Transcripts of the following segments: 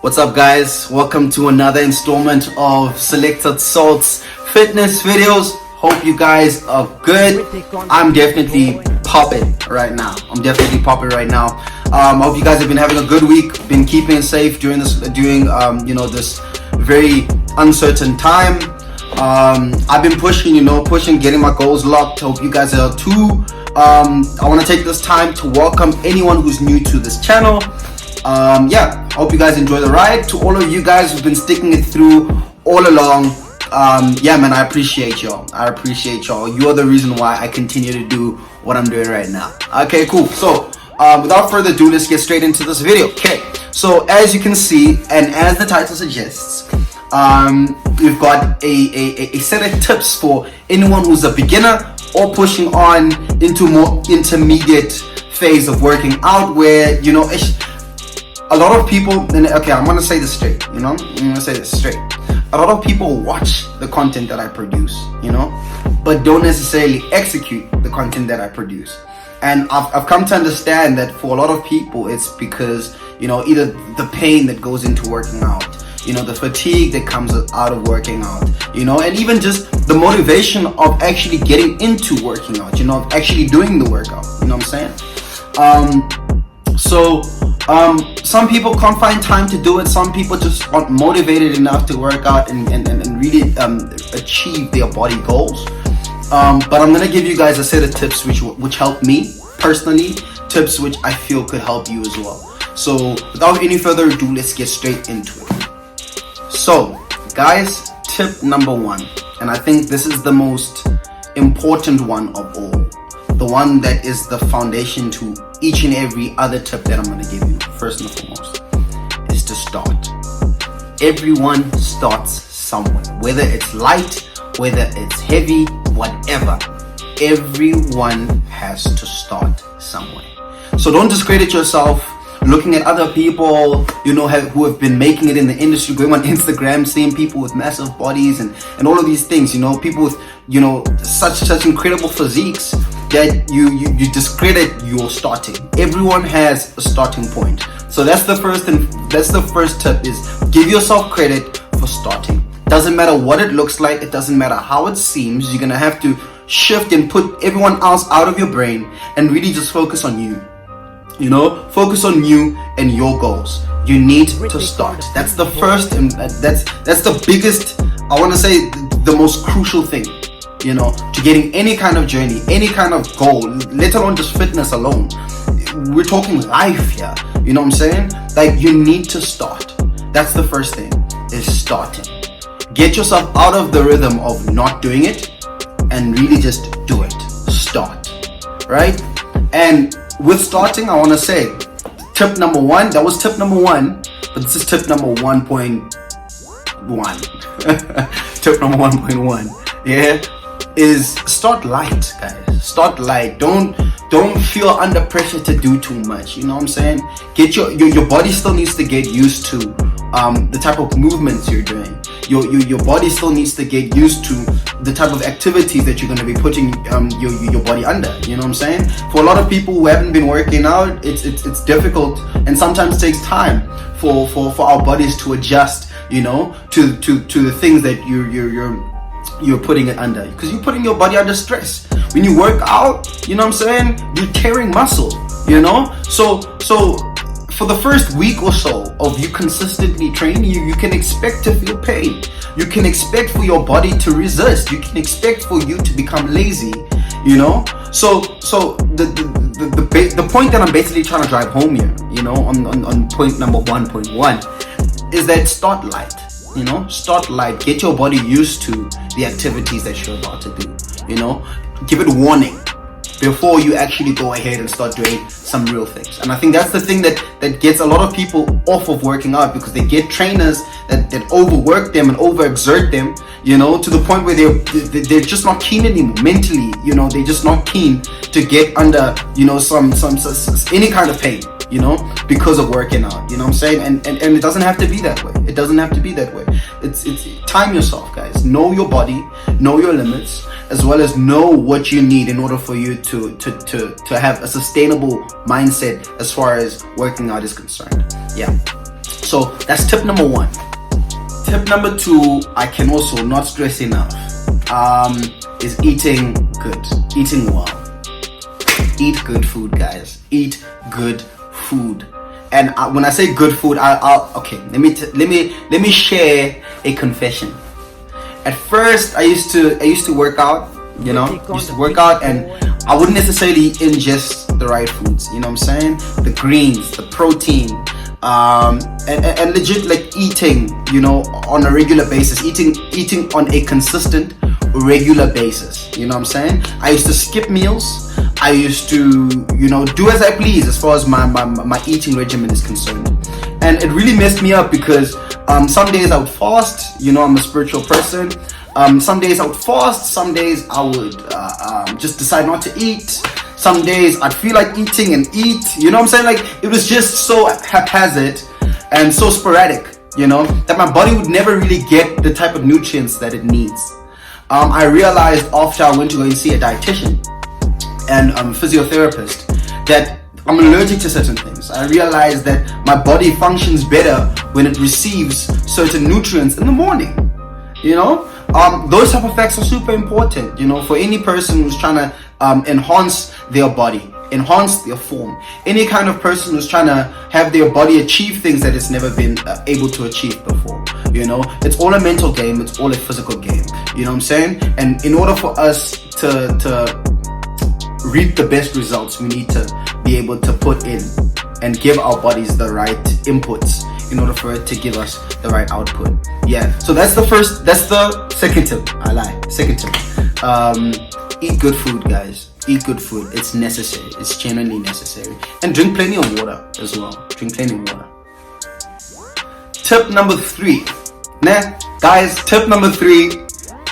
What's up, guys? Welcome to another installment of Selected Salts fitness videos. Hope you guys are good. I'm definitely popping right now. I hope you guys have been having a good week, been keeping safe during this very uncertain time. I've been pushing, getting my goals locked. Hope you guys are too. I want to take this time to welcome anyone who's new to this channel. Hope you guys enjoy the ride. To all of you guys who've been sticking it through all along, man, I appreciate y'all. You are the reason why I continue to do what I'm doing right now. Okay, cool. So without further ado, let's get straight into this video. Okay, so as you can see, and as the title suggests, we've got a set of tips for anyone who's a beginner or pushing on into more intermediate phase of working out, where a lot of people, and okay, I'm gonna say this straight, A lot of people watch the content that I produce, but don't necessarily execute the content that I produce. And I've come to understand that for a lot of people, it's because, either the pain that goes into working out, the fatigue that comes out of working out, and even just the motivation of actually getting into working out, of actually doing the workout, you know what I'm saying? Some people can't find time to do it. Some people just aren't motivated enough to work out and really achieve their body goals. But I'm gonna give you guys a set of tips which help me personally, tips which I feel could help you as well. So without any further ado, let's get straight into it. So guys, tip number one, and I think this is the most important one of all, the one that is the foundation to each and every other tip that I'm going to give you, first and foremost, is to start. Everyone starts somewhere, whether it's light, whether it's heavy, whatever. Everyone has to start somewhere. So don't discredit yourself looking at other people, who have been making it in the industry, going on Instagram, seeing people with massive bodies and all of these things, people with, such incredible physiques, that you discredit your starting. Everyone has a starting point. So that's the first tip, is give yourself credit for starting. Doesn't matter what it looks like, it doesn't matter how it seems, you're gonna have to shift and put everyone else out of your brain and really just focus on you. Focus on you and your goals. You need to start. That's the first, and that's the biggest, I want to say the most crucial thing, to getting any kind of journey, any kind of goal, let alone just fitness alone. We're talking life here, you know what I'm saying? Like, you need to start. That's the first thing, is starting. Get yourself out of the rhythm of not doing it and really just do it. Start, right? And with starting, I want to say, tip number one, that was tip number one, but this is tip number 1.1. Tip number 1.1, is start light, guys. Start light. Don't feel under pressure to do too much, you know what I'm saying? Get your body still needs to get used to the type of movements you're doing. Your body still needs to get used to the type of activities that you're going to be putting your body under, you know what I'm saying? For a lot of people who haven't been working out, it's difficult, and sometimes takes time for our bodies to adjust, to the things that you're putting it under, because you're putting your body under stress. When you work out, you know what I'm saying, you're tearing muscle, so for the first week or so of you consistently training, you can expect to feel pain. You can expect for your body to resist. You can expect for you to become lazy, So the point that I'm basically trying to drive home here, on point number 1.1, is that start light. Start light. Get your body used to the activities that you're about to do. Give it warning before you actually go ahead and start doing some real things. And I think that's the thing that gets a lot of people off of working out, because they get trainers that overwork them and overexert them, to the point where they're just not keen anymore mentally. They're just not keen to get under, some any kind of pain, because of working out, you know what I'm saying? And it doesn't have to be that way. It doesn't have to be that way. It's time yourself, guys. Know your body, know your limits, as well as know what you need in order for you to have a sustainable mindset as far as working out is concerned. So that's tip number 1. Tip number 2, I can also not stress enough, is eating good, eating well. Eat good food, guys. Eat good food. And when I say good food, okay. Let me share a confession. At first, I used to work out. You know, and I wouldn't necessarily ingest the right foods. You know what I'm saying? The greens, the protein, and legit like eating. You know, on a regular basis, eating on a consistent, regular basis. You know what I'm saying? I used to skip meals. I used to, you know, do as I please as far as my eating regimen is concerned. And it really messed me up because some days I would fast. You know, I'm a spiritual person. Some days I would fast. Some days I would just decide not to eat. Some days I'd feel like eating and eat. You know what I'm saying? Like, it was just so haphazard and so sporadic, you know, that my body would never really get the type of nutrients that it needs. I realized after I went to go and see a dietitian and physiotherapist that I'm allergic to certain things. I realized that my body functions better when it receives certain nutrients in the morning. You know, those type of facts are super important, you know, for any person who's trying to enhance their body, enhance their form. Any kind of person who's trying to have their body achieve things that it's never been able to achieve before. You know, it's all a mental game. It's all a physical game. You know what I'm saying? And in order for us to reap the best results, we need to be able to put in and give our bodies the right inputs in order for it to give us the right output. Yeah, so that's the second tip. I lied. Second tip. Eat good food, guys. Eat good food. It's necessary. It's genuinely necessary. And drink plenty of water as well. Drink plenty of water. Tip number 3. Nah, guys, tip number 3,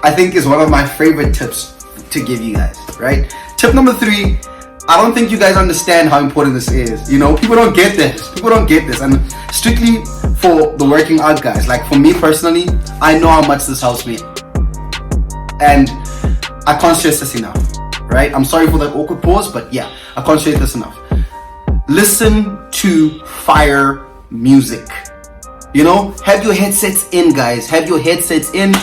I think, is one of my favorite tips to give you guys, right? Tip number 3, I don't think you guys understand how important this is. You know, people don't get this. And strictly for the working out guys, like for me personally, I know how much this helps me. And I can't stress this enough, right? I'm sorry for that awkward pause, but yeah, I can't stress this enough. Listen to fire music. You know, have your headsets in, guys. Have your headsets in,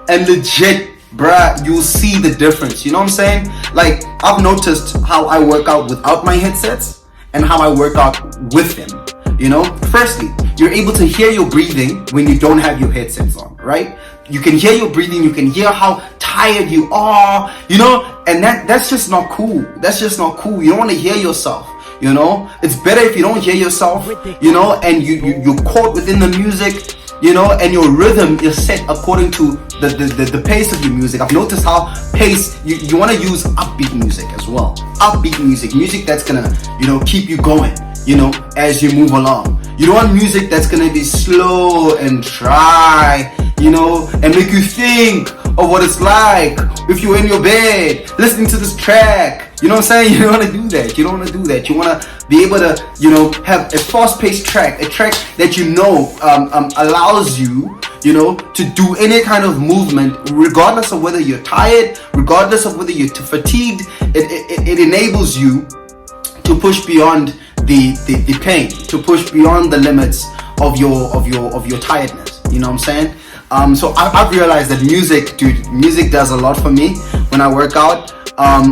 and legit, bruh, you'll see the difference. You know what I'm saying? Like, I've noticed how I work out without my headsets and how I work out with them. You know, firstly, you're able to hear your breathing when you don't have your headsets on, right? You can hear your breathing, you can hear how tired you are, you know, and that's just not cool. That's just not cool. You don't want to hear yourself. You know, it's better if you don't hear yourself, you know, and you're caught within the music, you know, and your rhythm is set according to the pace of your music. I've noticed how pace, you want to use upbeat music as well. Upbeat music that's gonna, you know, keep you going, you know, as you move along. You don't want music that's gonna be slow and dry, you know, and make you think of what it's like if you're in your bed listening to this track. You know what I'm saying? You don't want to do that. You don't want to do that. You want to be able to, you know, have a fast-paced track, a track that you know allows you, you know, to do any kind of movement, regardless of whether you're tired, regardless of whether you're fatigued. It enables you to push beyond the pain, to push beyond the limits of your tiredness. You know what I'm saying? So I've realized that music does a lot for me when I work out.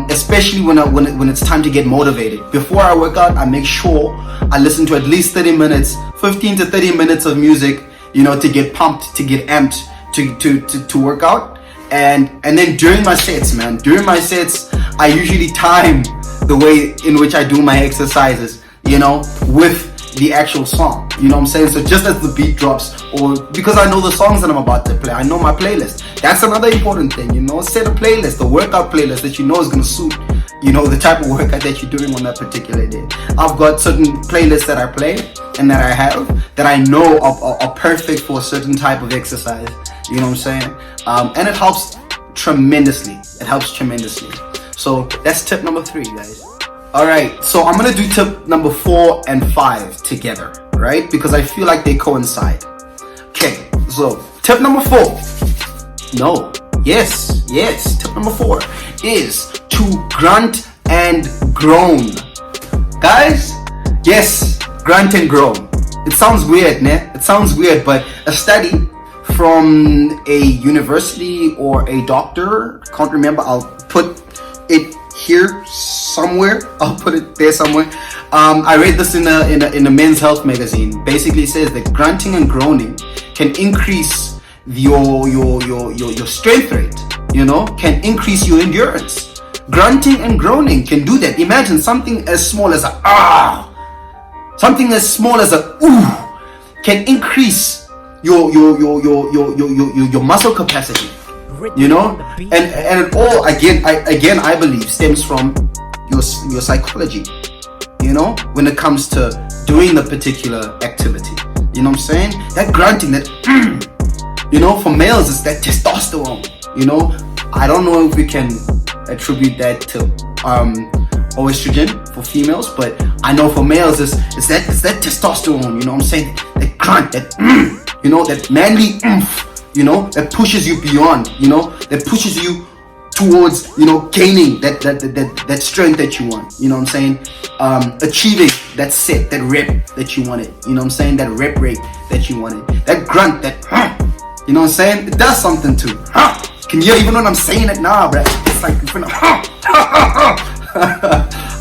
Especially when it's time to get motivated. Before I work out, I make sure I listen to at least 30 minutes, 15 to 30 minutes of music, you know, to get pumped, to get amped, to work out. And then during my sets, I usually time the way in which I do my exercises, you know, with the actual song. You know what I'm saying? So just as the beat drops, or because I know the songs that I'm about to play, I know my playlist. That's another important thing, you know. Set a playlist, a workout playlist that you know is gonna suit, you know, the type of workout that you're doing on that particular day. I've got certain playlists that I play and that I have that I know are perfect for a certain type of exercise. You know what I'm saying? And it helps tremendously. So that's tip number 3, guys. Alright, so I'm gonna do tip number 4 and 5 together, right? Because I feel like they coincide. Okay, so tip number 4. Tip number 4 is to grunt and groan. Guys, yes, grunt and groan. It sounds weird, né? It sounds weird, but a study from a university or a doctor, I can't remember, I'll put it here somewhere, I'll put it there somewhere. I read this in a Men's Health magazine. Basically it says that grunting and groaning can increase your strength rate, can increase your endurance. Grunting and groaning can do that. Imagine something as small as a something as small as a ooh can increase your muscle capacity, and it all again I believe stems from your psychology, when it comes to doing the particular activity. You know what I'm saying? That grunting, that for males it's that testosterone. I don't know if we can attribute that to or estrogen for females, but I know for males it's that testosterone, you know what I'm saying? That grunt, that that manly that pushes you beyond, that pushes you towards, gaining that strength that you want, you know what I'm saying? Achieving that set, that rep that you wanted, you know what I'm saying? That rep rate that you wanted. That grunt, that you know what I'm saying? It does something too. Can you hear even when I'm saying it now, bruh? It's like you're gonna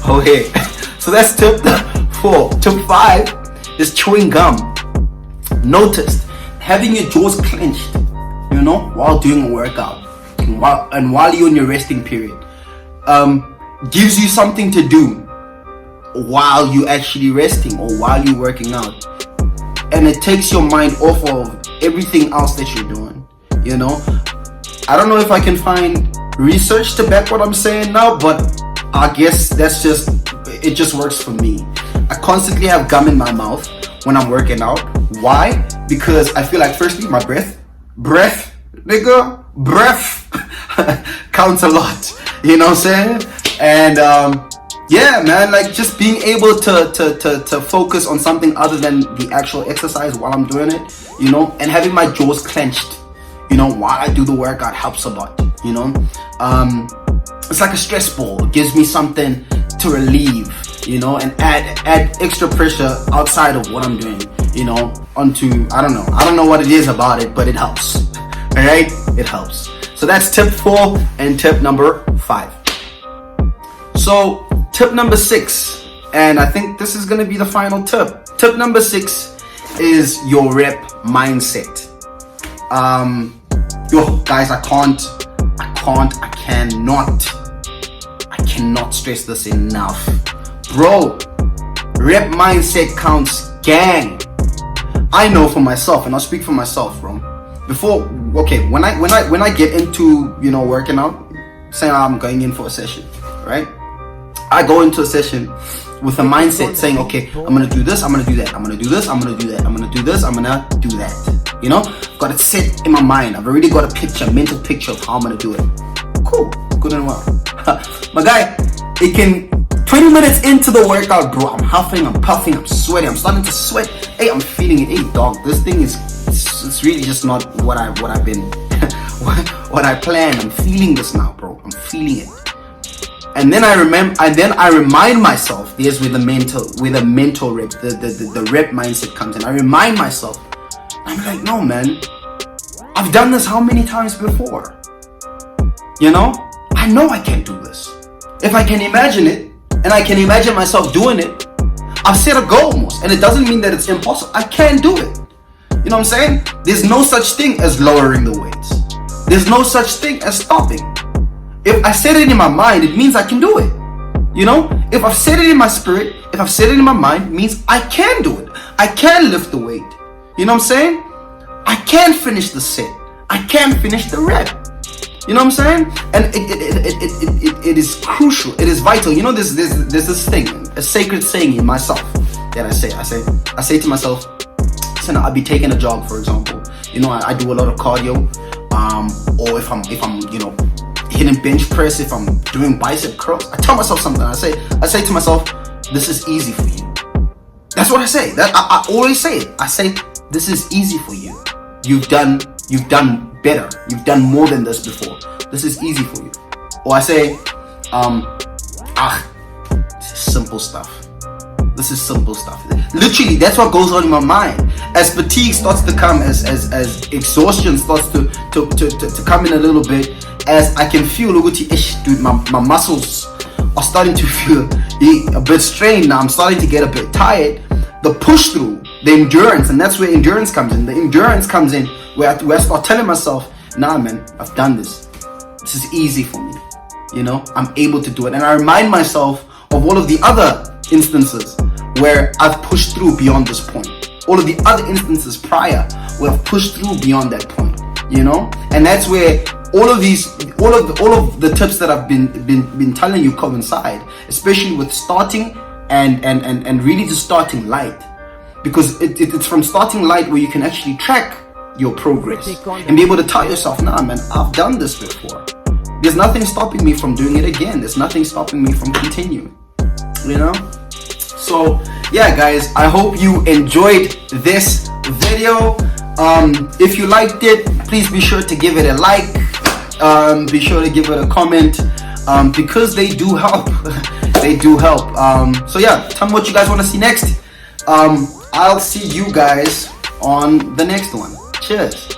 oh hey. So that's tip 4. Tip 5 is chewing gum. Notice having your jaws clenched, while doing a workout and while you're in your resting period, gives you something to do while you're actually resting or while you're working out, and it takes your mind off of everything else that you're doing. I don't know if I can find research to back what I'm saying now, but I guess it just works for me. I constantly have gum in my mouth when I'm working out. Why? Because I feel like, firstly, my breath counts a lot. You know what I'm saying? And yeah, man, like just being able to focus on something other than the actual exercise while I'm doing it, and having my jaws clenched, while I do the workout helps a lot. It's like a stress ball. It gives me something to relieve, and add extra pressure outside of what I'm doing, onto, I don't know what it is about it, but it helps. All right, it helps. So that's tip 4 and tip number 5. So tip number 6, and I think this is gonna be the final tip. Tip number 6 is your rep mindset. Guys, I cannot stress this enough, bro. Rep mindset counts, gang. I know for myself, and I'll speak for myself, bro. When I get into working out, saying I'm going in for a session, right? I go into a session with a mindset saying, okay, I'm gonna do this, I'm gonna do that, I'm gonna do this, I'm gonna do that, I'm gonna do this, I'm gonna do that. I've got it set in my mind. I've already got a mental picture of how I'm gonna do it. Cool, good and well. My guy, 20 minutes into the workout, bro, I'm huffing, I'm puffing, I'm sweating, I'm starting to sweat. Hey, I'm feeling it. Hey, dog, this thing it's really just not what I've been, what I planned. I'm feeling this now, bro. I'm feeling it. And then I remind myself, there's where the mental rep, the rep mindset comes in. I remind myself, I'm like, no, man, I've done this how many times before? I know I can do this. If I can imagine it, and I can imagine myself doing it, I've set a goal almost, and it doesn't mean that it's impossible. I can do it. You know what I'm saying? There's no such thing as lowering the weights. There's no such thing as stopping. If I set it in my mind, it means I can do it. If I've set it in my spirit, if I've set it in my mind, it means I can do it. I can lift the weight. You know what I'm saying? I can finish the set. I can finish the rep. You know what I'm saying? And it is crucial. It is vital. There's this thing, a sacred saying in myself that I say to myself, listen, I'll be taking a jog, for example. I do a lot of cardio, or if I'm hitting bench press, if I'm doing bicep curls, I tell myself something. I say to myself, this is easy for you. That's what I say. I always say it. I say, this is easy for you. You've done better. You've done more than this before. This is easy for you. Or I say, it's simple stuff. This is simple stuff. Literally, that's what goes on in my mind. As fatigue starts to come, as exhaustion starts to come in a little bit, as I can feel, dude, my muscles are starting to feel a bit strained now. I'm starting to get a bit tired. The push through, the endurance, and that's where endurance comes in. The endurance comes in where I start telling myself, nah, man, I've done this. This is easy for me. You know, I'm able to do it. And I remind myself of all of the other instances where I've pushed through beyond this point. All of the other instances prior where I've pushed through beyond that point. You know, and that's where all of the tips that I've been telling you coincide, especially with starting and really just starting light, because it's from starting light where you can actually track your progress and be able to tell yourself, nah, man, I've done this before. There's nothing stopping me from doing it again. There's nothing stopping me from continuing. You know. So yeah, guys, I hope you enjoyed this video. If you liked it, please be sure to give it a like. Be sure to give it a comment, because they do help. They do help. So yeah, tell me what you guys want to see next. I'll see you guys on the next one. Cheers.